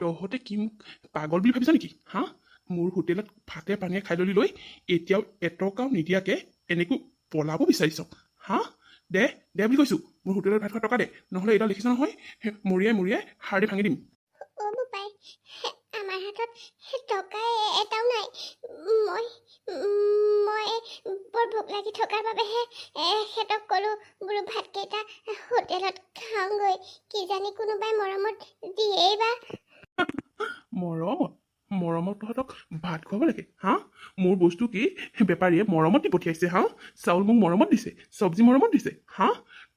তহঁতে কি মোক পাগল বুলি ভাবিছ নেকি হা মোৰ হোটেলত ভাতে পানীয়ে খাই ললি লৈ এতিয়াও এটকাও নিদিয়াকে এনেকৈ পলাব বিচাৰিছ হা দে দে বুলি কৈছোঁ মোৰ হোটেলত ভাত খোৱা টকা দে নহ'লে এইডাল দেখিছ নহয় মৰিয়াই মৰিয়াই সাৰ দি ভাঙি দিম অ বোপাই আমাৰ হাতত টকা এটাও নাই মই মই বৰ ভোক লাগি থকাৰ বাবেহে সিহঁতক ক'লোঁ বোলো ভাতকেইটা হোটেলত খাওঁগৈ কিজানি কোনোবাই মৰমত দিয়েই বা মৰমত তহঁতক ভাত খুৱাব লাগে হা মোৰ বস্তু কি বেপাৰীয়ে মৰমত দি পঠিয়াইছে হা চাউল মোক মৰমত দিছে চব্জি মৰমত দিছে হা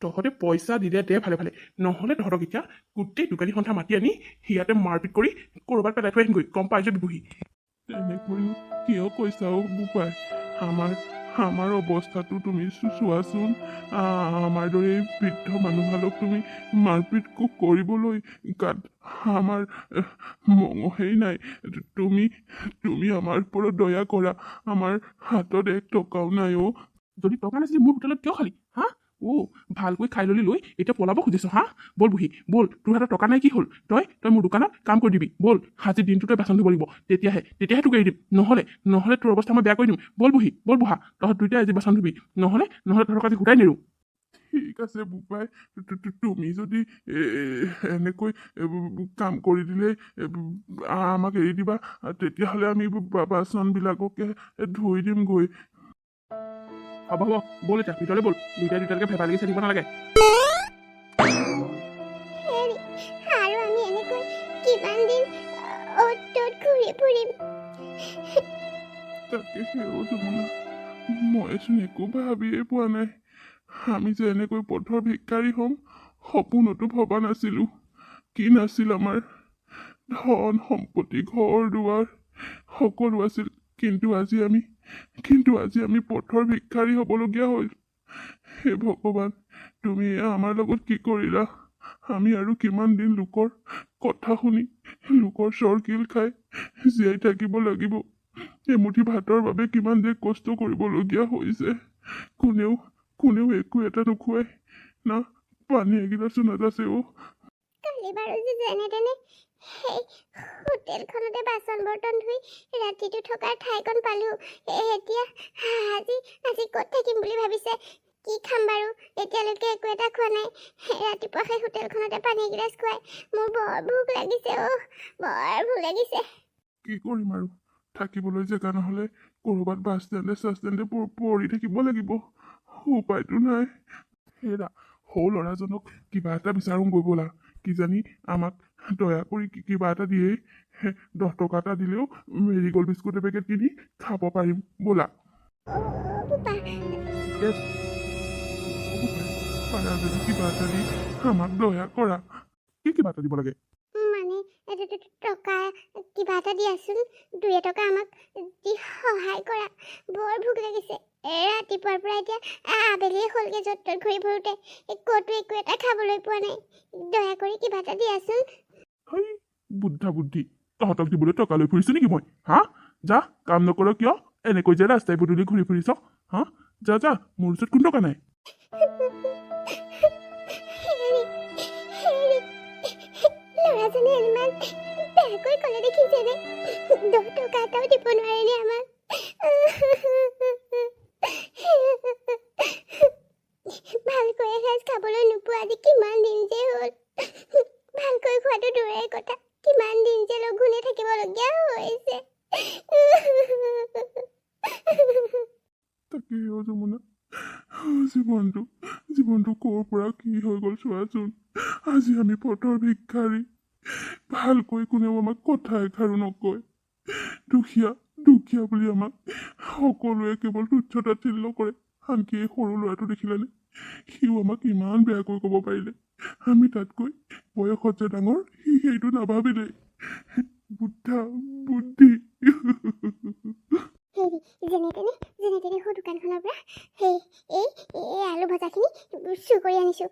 তহঁতে পইচা দিলে দে ভালে ভালে নহ'লে তহঁতক এতিয়া গোটেই দোকানী সন্থা মাতি আনি সিয়াতে মাৰপিট কৰি ক'ৰবাত পেলাই থৈ আহিমগৈ গম পাই যাবি বহি তেনেকৈনো কিয় কৈছা বোপাই আমাৰ অৱস্থাটো তুমি চোৱাচোন আমাৰ দৰে বৃদ্ধ মানুহহালক তুমি মাৰপিট কৰিবলৈ গাত আমাৰ হেৰি নাই তুমি আমাৰ ওপৰত দয়া কৰা আমাৰ হাতত 1 টকাও নাই অ' যদি টকা নাছিলে মোৰ হোটেলত কিয় খালি হা ভালকৈ খাই ললি লৈ এতিয়া পলাব খুজিছ হা বল বহি বল তোৰ হাতত টকা নাই কি হ'ল তই মোৰ দোকানত কাম কৰি দিবি বল আজিৰ দিনটো তই বাচন ধুব লাগিব তেতিয়াহে তোক এৰি দিম নহ'লে তোৰ অৱস্থা মই বেয়া কৰি দিম বল বহা তহঁত দুইটাই আজি বাচন ধুবি নহ'লে তহঁতক আজি গোটাই নেৰো ঠিক আছে বোপাই তুমি যদি এনেকৈ কাম কৰি দিলে আমাক এৰি দিবা তেতিয়াহ'লে আমি বাচনবিলাককে ধুই দিমগৈ হ'ব ব'ল এতিয়া ভিতৰলৈ ব'ল দুইটালৈকে ভেপা লাগি থাকিব নালাগে আৰু আমি এনেকৈ কিমান দিন অ'ত ত'ত ঘূৰি ফুৰিম তাকে যমুনা মইচোন একো ভাবিয়েই পোৱা নাই আমি যে এনেকৈ পথৰ ভিক্ষাৰী হ'ম সপোনতো ভবা নাছিলোঁ কি নাছিল আমাৰ ধন সম্পত্তি ঘৰ দুৱাৰ সকলো আছিল কিন্তু আজি আমি পথৰ ভিক্ষাৰী হ'বলগীয়া হ'ল হে ভগৱান তুমি আমাৰ লগত কি কৰিলা আমি আৰু কিমান দিন লোকৰ কথা শুনি লোকৰ চৰকিল খাই জীয়াই থাকিব লাগিব এমুঠি ভাতৰ বাবে কিমান যে কষ্ট কৰিবলগীয়া হৈছে কোনেও একো এটা নোখোৱাই না পানী এগিলাচো নাযাছে কালি বাৰু যে যেনে তেনে সেই হোটেলখনতে বাচন বৰ্তন ধুই ৰাতিটো থকাৰ ঠাইকণ পালোঁ এতিয়া আজি ক'ত থাকিম বুলি ভাবিছে কি খাম বাৰু এতিয়ালৈকে একো এটা খোৱা নাই ৰাতিপুৱা সেই হোটেলখনতে পানী এগিলাচ খুৱাই মোৰ বৰ ভোক লাগিছে বৰ ভোক লাগিছে কি কৰিম আৰু থাকিবলৈ জেগা নহ'লে ক'ৰবাত বাছ ষ্টেণ্ডে পৰি থাকিব লাগিব উপায়তো নাই হেৰা সৰু ল'ৰাজনক কিবা এটা বিচাৰোঁ গৈ ব'লা কিজানি আমাক দয়া কৰি কিবা এটা দিয়েই 10 টকা এটা দিলেও মেৰিগ'ল্ড বিস্কুট এপেকেট কিনি খাব পাৰিম ব'লা পাৰা যদি কিবা এটা দি আমাক দয়া কৰা কি কিবা এটা দিব লাগে মানে টকা কিবা এটা দিয়াচোন 2 টকা আমাক দি সহায় কৰা বৰ ভোক লাগিছে ৰাতিপুৱাৰ পৰা এতিয়া আবেলি হ'লগে য'ত ত'ত ঘূৰি ফুৰোঁতে ক'তো একো এটা খাবলৈ পোৱা নাই দয়া কৰি কিবা এটা দিয়াচোন বুদ্ধি তহঁতক দিবলৈ টকা লৈ ফুৰিছো নেকি মই হা যা কাম নকৰ কিয় এনেকৈ যে ৰাস্তাই পদূলি ঘূৰি ফুৰিছ হা যা মোৰ ওচৰত কোনো টকা নাই ল'ৰাজনে ইমান বেয়াকৈ ক'লে দেখিছে নে 10 টকা এটাও দিব নোৱাৰিলে আমাক ভালকৈ এসাঁজ খাবলৈ নোপোৱা আজি কিমান দিন যে হ'ল ভালকৈ খোৱাটো দূৰৰে কথা কিমান দিন যে লঘোণে থাকিবলগীয়া হৈছে তাকে যমুনা জীৱনটো ক'ৰ পৰা কি হৈ গ'ল চোৱাচোন আজি আমি পথৰ ভিক্ষাৰী ভালকৈ কোনেও আমাক কথা এষাৰো নকয় দুখীয়া বুলি আমাক সকলোৱে কেৱল তুচ্ছ তাচ্ছিল্য কৰে আনকি এই সৰু ল'ৰাটো দেখিলানে সিও আমাক ইমান বেয়াকৈ ক'ব পাৰিলে আমি তাতকৈ বয়সত যে ডাঙৰ সি সেইটো নাভাবিলে বুদ্ধি যেনে তেনে সৌ দোকানখনৰ পৰা এই আলু ভজাখিনি চুৰ কৰি আনিছোঁ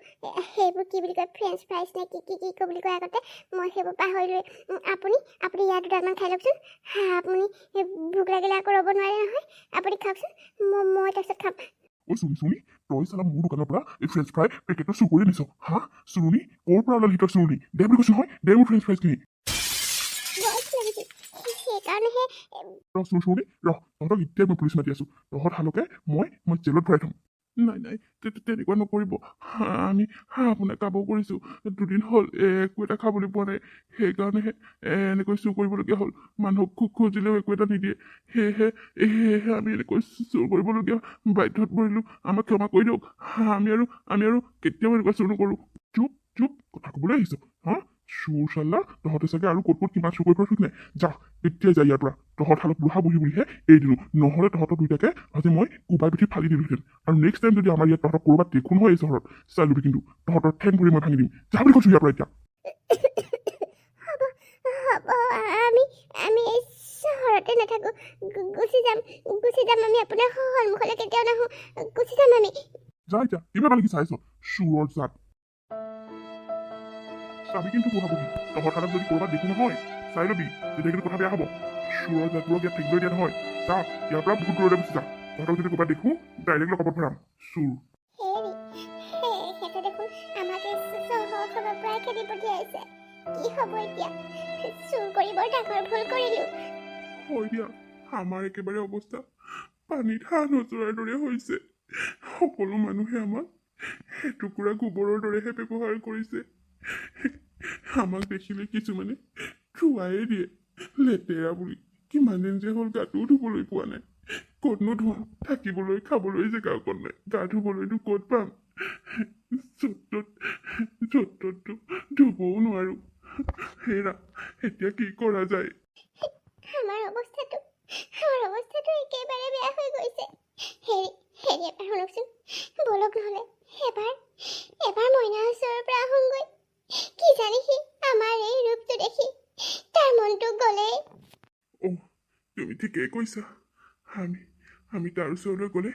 সেইবোৰ কি বুলি কয় ফ্ৰেঞ্চ ফ্ৰাইজ নে কি বুলি কয় আগতে মই সেইবোৰ পাহৰিলোৱে আপুনি ইয়াত দুডালমান খাই লওকচোন আপুনি ভোক লাগিলে আকৌ ৰ'ব নোৱাৰে নহয় আপুনি খাওকচোন মই তাৰপিছত খাম চুনি তই চালা মোৰ দোকানৰ পৰা এই ফ্ৰেঞ্চ ফ্ৰাই পেকেটটো চুৰ কৰি আনিছ হা চুৰুনি ক'ৰ পৰা ওলালি তই চুৰুনি দে বুলি কৈছো নহয় দে মোৰ ফ্ৰেঞ্চ ফ্ৰাইজখিনি সেইকাৰণেহে ৰহ চুৰি ৰহ তহঁতক এতিয়াই মই পুলিচ মাতি আছো তহঁত হালকে মই জেলত ভৰাই থম নাই নাই তেনেকুৱা নকৰিব আমি আপোনাক কাবৌ কৰিছোঁ দুদিন হ'ল একো এটা খাবলৈ পোৱা নাই সেইকাৰণেহে এনেকৈ চুৰ কৰিবলগীয়া হ'ল মানুহক খুজিলেও একো এটা নিদিয়ে সেয়েহে আমি এনেকৈ চুৰ কৰিবলগীয়া বাধ্যত পৰিলোঁ আমাক ক্ষমা কৰি দিয়ক আমি আৰু কেতিয়াও এনেকুৱা চুৰ নকৰোঁ চুপ কথা ক'বলৈ আহিছ হা চুৰ চাল্লা তহঁতে চাগে আৰু ক'ত কিমান চুৰ কৰিব ঠিক নাই যা এতিয়াই যা ইয়াৰ পৰা তহঁত হালত বুঢ়া বুঢ়ীহে এৰি দিলোঁ নহ'লে তহঁতৰ দুইটাকে আজি মই কোবাই পিঠি ফালি দিলোহেঁতেন আৰু নেক্সট টাইম যদি আমাৰ ইয়াত তহঁতক ক'ৰবাত দেখোন হয় এই চহৰত চাই ল'বি কিন্তু তহঁতৰ ঠেং ভৰি মই ভাঙি দিম যা বুলি কৈছোঁ ইয়াৰ পৰা এতিয়া হ'ব আমি এই চহৰতে নাথাকোঁ গুচি যাম আমি আপোনাৰ সন্মুখলৈ কেতিয়াও নাহোঁ গুচি যাম আমি যা এতিয়া কিমান লাগি চাইছ চুৰৰ জাত চাবি কিন্তু বুঢ়া বুঢ়ী তহঁত হালত যদি ক'ৰবাত দেখো নহয় চাই ল'বি তেতিয়া কিন্তু কথা বেয়া হ'ব চুৰৰ জাতবোৰক ইয়াত থাকিবলৈ দিয়া নহয় যা ইয়াৰ পৰা বহুত দূৰলৈ গুচি যা তহঁতক যদি ক'ৰবাত দেখো ডাইৰেক্ট লকপত ভৰাম চুৰ সিহঁতে দেখোন আমাক এই চহৰখনৰ পৰাই খেদি পঠিয়াইছে কি হ'ব এতিয়া চুৰ কৰি বৰ ডাঙৰ ভুল কৰিলোঁ হয় দিয়া আমাৰ একেবাৰে অৱস্থা পানীত হাঁহ নচৰাৰ দৰে হৈছে সকলো মানুহে আমাক এটুকুৰা গোবৰৰ দৰেহে ব্যৱহাৰ কৰিছে আমাক দেখিলে কিছুমানে ধুৱাই দিয়ে লেতেৰা বুলি কিমান দিন যে হ'ল গাটোও ধুবলৈ পোৱা নাই ক'তনো ধুৱাম থাকিবলৈ খাবলৈ জেগা অকণ নাই গা ধুবলৈনো ক'ত পাম য'ত ধুবও নোৱাৰো হেৰা এতিয়া কি কৰা যায় আমাৰ অৱস্থাটো একেবাৰে বেয়া হৈ গৈছে হেৰি এবাৰ শুনকচোন বলক নহ'লে এবাৰ মইনাৰ ওচৰৰ পৰা আহোঁগৈ কি জানি সি আমাৰ এই ৰূপটো দেখি তাৰ মনটো গ'লেই তুমি ঠিকেই কৈছা আমি তাৰ ওচৰলৈ গ'লে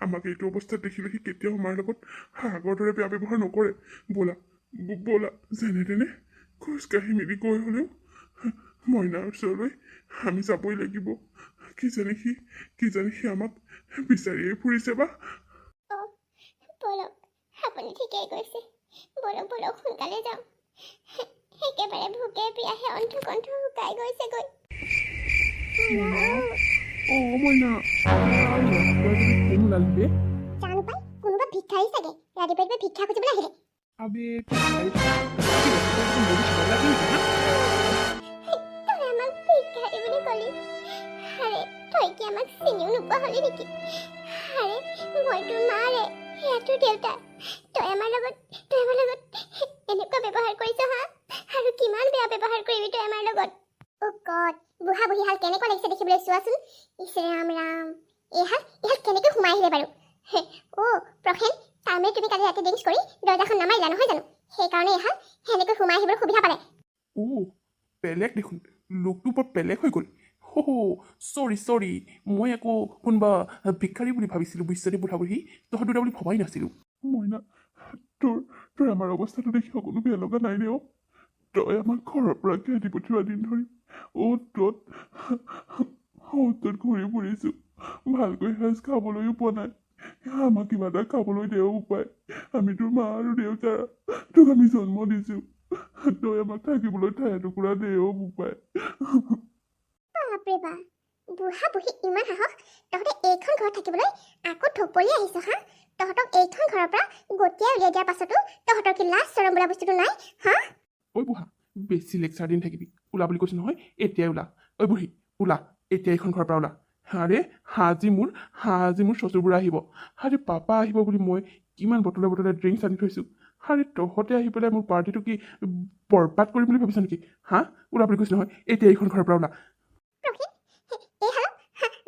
আমাক এইটো অৱস্থাত দেখিলে সি কেতিয়াও আমাৰ লগত আগৰ দৰে বেয়া ব্যৱহাৰ নকৰে ব'লা যেনে তেনে খোজকাঢ়ি মেলি গৈ হ'লেও মইনাৰ ওচৰলৈ আমি যাবই লাগিব কি জানি সি আমাক বিচাৰিয়ে ফুৰিছে বা বলক আপুনি ঠিকেই কৈছে বলক সোনকালে যাওঁ একেবাৰে ভোকে পিয়াহে অণ্ঠু শুকাই গৈছেগৈ মইনা কোন ওলালি জানো পাই কোনোবা ভিক্ষাৰী চাগে ৰাতিপুৱাই ভিক্ষা খুজিবলৈ আহিলে আবে তই আমাক ভিক্ষাৰী বুলি ক'লি আৰে তই কি আমাক চিনিও নোপোৱা হ'লি নেকি আৰে মই তোৰ মা ৰে সেয়া তোৰ দেউতা তই আমাৰ লগত এনেকুৱা ব্যৱহাৰ কৰিছ হা আৰু কিমান বেয়া ব্যৱহাৰ কৰিবি তই আমাৰ লগত অ' গড বুঢ়া বুঢ়ীহাল কেনেকুৱা লাগিছে দেখিবলৈ চোৱাচোন ইছ ৰাম এইহাল কেনেকৈ সোমাই আহিলে বাৰু প্ৰসেন তাৰমানে তুমি কালি ৰাতি ড্ৰিংকছ কৰি দৰ্জাখন নামাৰিলা নহয় জানো সেইকাৰণে এইহাল সেনেকৈ সোমাই আহিবলৈ সুবিধা পালে বেলেগ দেখোন লোকটো বৰ বেলেগ হৈ গ'ল চৰি মই আকৌ কোনোবা ভিক্ষাৰী বুলি ভাবিছিলোঁ বুজিছনে বুঢ়া বুঢ়ী তহঁত দুটা বুলি ভবাই নাছিলোঁ মইনা তোৰ আমাৰ অৱস্থাটো দেখি সকলো বেয়া লগা নাই নে তই আমাক ঘৰৰ পৰা খেদি পঠিওৱা দিন ধৰি ত'ত ঘূৰি ফুৰিছোঁ ভালকৈ সাজ খাবলৈও পোৱা নাই আমাক কিবা এটা খাবলৈ দেও উপায় আমি তোৰ মা আৰু দেউতা তোক আমি জন্ম দিছোঁ তই আমাক থাকিবলৈ ঠাই এটুকুৰা দেও উপায় বাপৰে বা বুঢ়া বুঢ়ী ইমান সাহস তহঁতে এইখন ঘৰত থাকিবলৈ আকৌ থপলি আহিছ হা তহঁতক এইখন ঘৰৰ পৰা গতিয়াই উলিয়াই দিয়াৰ পাছতো তহঁতৰ কি লাজ চৰম বোলা বস্তুটো নাই হা ঐ বুঢ়া বেছি লেকচাৰ দিন থাকিবি ওলা বুলি কৈছোঁ নহয় এতিয়াই ওলা ঐ বুঢ়ী ওলা এতিয়া এইখন ঘৰৰ পৰা ওলা আৰে আজি মোৰ শ্বশুৰবোৰ আহিব আৰে পাপা আহিব বুলি মই কিমান বটলে ড্ৰিংকছ আনি থৈছোঁ আৰে তহঁতে আহি পেলাই মোৰ পাৰ্টিটো কি বৰবাদ কৰিম বুলি ভাবিছ নেকি হা ওলা বুলি কৈছোঁ নহয় এতিয়া এইখন ঘৰৰ পৰা ওলা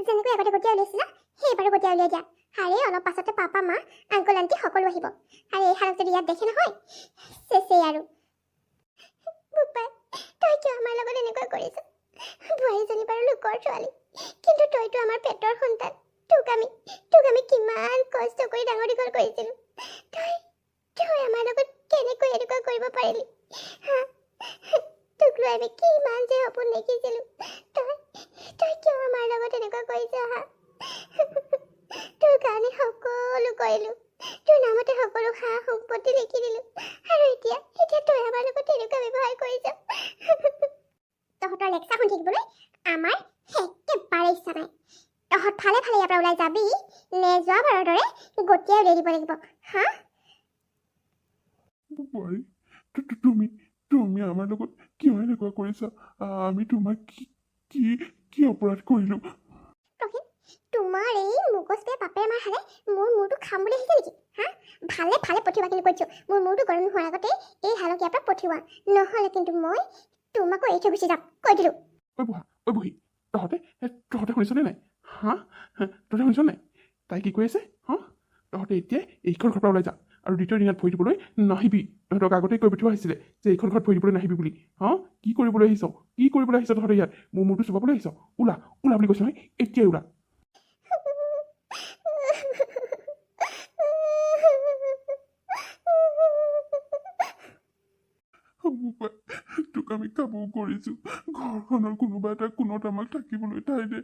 যেনেকৈ আগতে গতিয়াই উলিয়াইছিলা সেইবাৰো গতিয়াই উলিয়াই দিয়া আৰে অলপ পাছতে পাপা মা আংকল আণ্টি সকলো আহিব আৰু এই হালক যদি ইয়াত দেখে নহয় চেচেই আৰু তই কিয় আমাৰ লগত এনেকুৱা কৰিছ বোৱাৰীজনী বাৰু লোকৰ ছোৱালী কিন্তু তইতো আমাৰ পেটৰ সন্তান তোক আমি কিমান কষ্ট কৰি ডাঙৰ দীঘল কৰিছিলোঁ তই আমাৰ লগত কেনেকৈ এনেকুৱা কৰিব পাৰিলি হা তোক লৈ আমি কিমান যে সপোন দেখিছিলোঁ তই কিয় আমাৰ লগত এনেকুৱা কৰিছ হা তোৰ কাৰণে সকলো কৰিলোঁ তোৰ নামতে সকলো সা সম্পত্তি লিখি দিলোঁ আৰু এতিয়া তই আমাৰ লগত এনেকুৱা ব্যৱহাৰ কৰিছ তহঁতৰ লেকচাৰখন শিকিবলৈ আমাৰ ফালে ফালে ইয়াৰ পৰা ওলাই যাবি নে যোৱাবাৰৰ দৰে গতিয়াই উলিয়াই দিব লাগিব হা বোৱাৰী তুমি তুমি আমাৰ লগত কিয় এনেকুৱা কৰিছা আমি তোমাক কি কি কি অপৰাধ কৰিলোঁ প্ৰহীন তোমাৰ এই মুগজপে পাপেৰ মাৰ খালে মোৰ মূৰটো খাম বুলি আহিছে নেকি হা ভালে ফালে পঠিওৱা কিন্তু কৈছোঁ মোৰ মূৰটো গৰম নোহোৱাৰ আগতে এই হালক ইয়াৰ পৰা পঠিওৱা নহ'লে কিন্তু মই তোমাকো এৰি থৈ গুচি যাম কৈ দিলোঁ ঐ বহি তহঁতে শুনিছনে নাই হা তহঁতে শুনিছ নাই তাই কি কৈ আছে হা তহঁতে এতিয়াই এইখন ঘৰৰ পৰা ওলাই যা আৰু দ্বিতীয় দিনত ভৰি দিবলৈ নাহিবি তহঁতক আগতেই কৈ পঠিওৱা হৈছিলে যে এইখন ঘৰত ভৰি দিবলৈ নাহিবি বুলি হা কি কৰিবলৈ আহিছ তহঁতে ইয়াত মোৰ মূৰটো চুবাবলৈ আহিছ ওলা বুলি কৈছ নহয় এতিয়াই ওলা তোক আমি কামো কৰিছোঁ ঘৰখনৰ কোনোবা এটা কোণত আমাক থাকিবলৈ ঠাই দে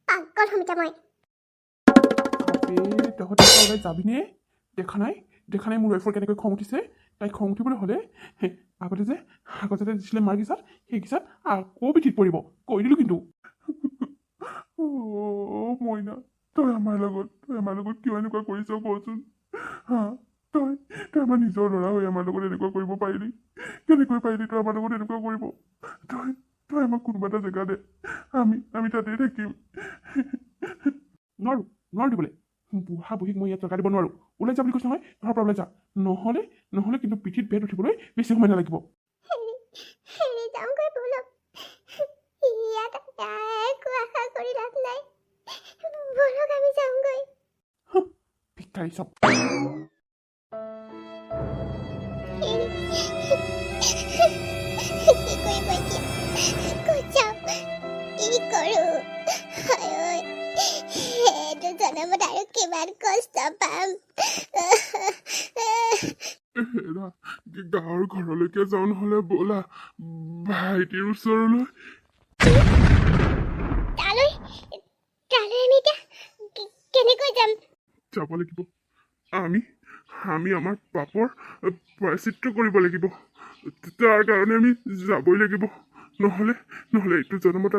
পাগল সমিতা মই তহঁতে ওলাই যাবিনে দেখা নাই মোৰ ৱাইফৰ কেনেকৈ খং উঠিছে তাই খং উঠিবলৈ হ'লে আগতে দিছিলে মাৰ গিচাত সেই গিচাত আকৌ পিঠিত পৰিব কৈ দিলোঁ কিন্তু মইনা তই আমাৰ লগত কিয় এনেকুৱা কৰিছ কচোন হা তই আমাৰ নিজৰ ল'ৰা হৈ আমাৰ লগত এনেকুৱা কৰিব পাৰিলি কেনেকৈ পাৰিলি তই আমাৰ লগত এনেকুৱা কৰিব তই আমাক কোনোবা এটা জেগা দে আমি তাতেই থাকিম নোৱাৰো দিবলৈ বুঢ়া বুঢ়ীক মই ইয়াত জেগা দিব নোৱাৰোঁ ওলাই যা বুলি কৈছোঁ নহয় ঘৰৰ পৰা ওলাই যা নহ'লে কিন্তু পিঠিত বেট উঠিবলৈ বেছি সময় নালাগিব যাওঁগৈ ব'লক ইয়াত একো আশা কৰি লাভ নাই ব'লক আমি যাওঁগৈ ভিক্ষাৰী চব কি কৰিব এতিয়া ক'ত যাম কি কৰোঁ এইটো জনমত আৰু কিমান কষ্ট পাম গাঁৱৰ ঘৰলৈকে যাওঁ নহ'লে ব'লা ভাইটিৰ ওচৰলৈ তালৈ আমি এতিয়া কেনেকৈ যাম যাব লাগিব আমি আমাৰ পাপৰ প্ৰায়চিত্ৰ কৰিব লাগিব তাৰ কাৰণে আমি যাবই লাগিব নহ'লে এইটো জনমত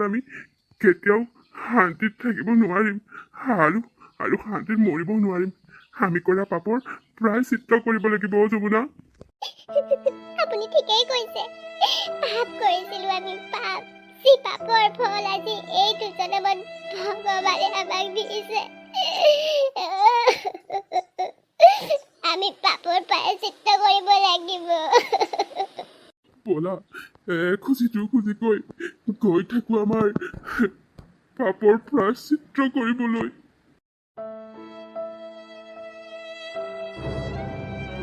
আমি কেতিয়াও শান্তিত থাকিব নোৱাৰিম আৰু শান্তিত মৰিবও নোৱাৰিম আমি কৰা পাপৰ প্ৰায়চিত্ৰ কৰিব লাগিব যমুনা আপুনি ঠিকেই কৈছে পাপ কৰিছিলোঁ আমি পাপ যি পাপৰ ফল আজি এইটো জনমত ভগৱানে আমাক দিছে আমি পাপৰ প্ৰায়চিত্ৰ কৰিব লাগিব ব'লা খুজি গৈ থাকোঁ আমাৰ পাপৰ প্ৰায়চিত্ৰ কৰিবলৈ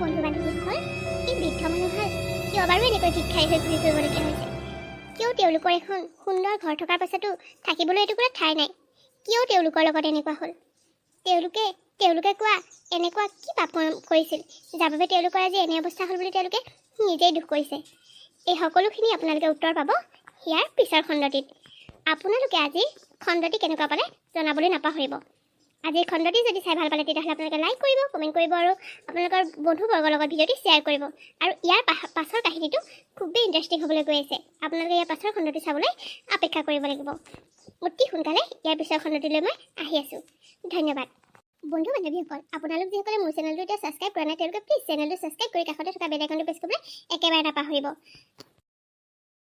বন্ধু বান্ধৱীসকল এই বৃদ্ধ মানুহহাল কিয় বাৰু এনেকৈ ভিক্ষাৰী হৈ ঘূৰি ফুৰিবলগীয়া হৈছে কিয় তেওঁলোকৰ এখন সুন্দৰ ঘৰ থকাৰ পাছতো থাকিবলৈ এটুকুৰা ঠাই নাই কিয় তেওঁলোকৰ লগত এনেকুৱা হ'ল তেওঁলোকে কোৱা এনেকুৱা কি পাপ কৰিছিল যাৰ বাবে তেওঁলোকৰ আজি এনে অৱস্থা হ'ল বুলি তেওঁলোকে নিজেই দুখ কৰিছে এই সকলোখিনি আপোনালোকে উত্তৰ পাব ইয়াৰ পিছৰ খণ্ডটিত আপোনালোকে আজি খণ্ডটি কেনেকুৱা পালে জনাবলৈ নাপাহৰিব আজিৰ খণ্ডটি যদি চাই ভাল পালে তেতিয়াহ'লে আপোনালোকে লাইক কৰিব কমেণ্ট কৰিব আৰু আপোনালোকৰ বন্ধুবৰ্গৰ লগত ভিডিঅ'টি শ্বেয়াৰ কৰিব আৰু ইয়াৰ পাছৰ কাহিনীটো খুবেই ইণ্টাৰেষ্টিং হ'বলৈ গৈ আছে আপোনালোকে ইয়াৰ পাছৰ খণ্ডটি চাবলৈ অপেক্ষা কৰিব লাগিব অতি সোনকালে ইয়াৰ পিছৰ খণ্ডটিলৈ মই আহি আছোঁ ধন্যবাদ বন্ধু বান্ধৱীসকল আপোনালোক যিসকলে মোৰ চেনেলটো এতিয়া ছাবস্ক্ৰাইব কৰা নাই তেওঁলোকে প্লিজ চেনেলটো ছাবস্ক্ৰাইব কৰি কাষতে থকা বেল আইকনটো প্ৰেছ কৰিবলৈ একেবাৰে নাপাহৰিব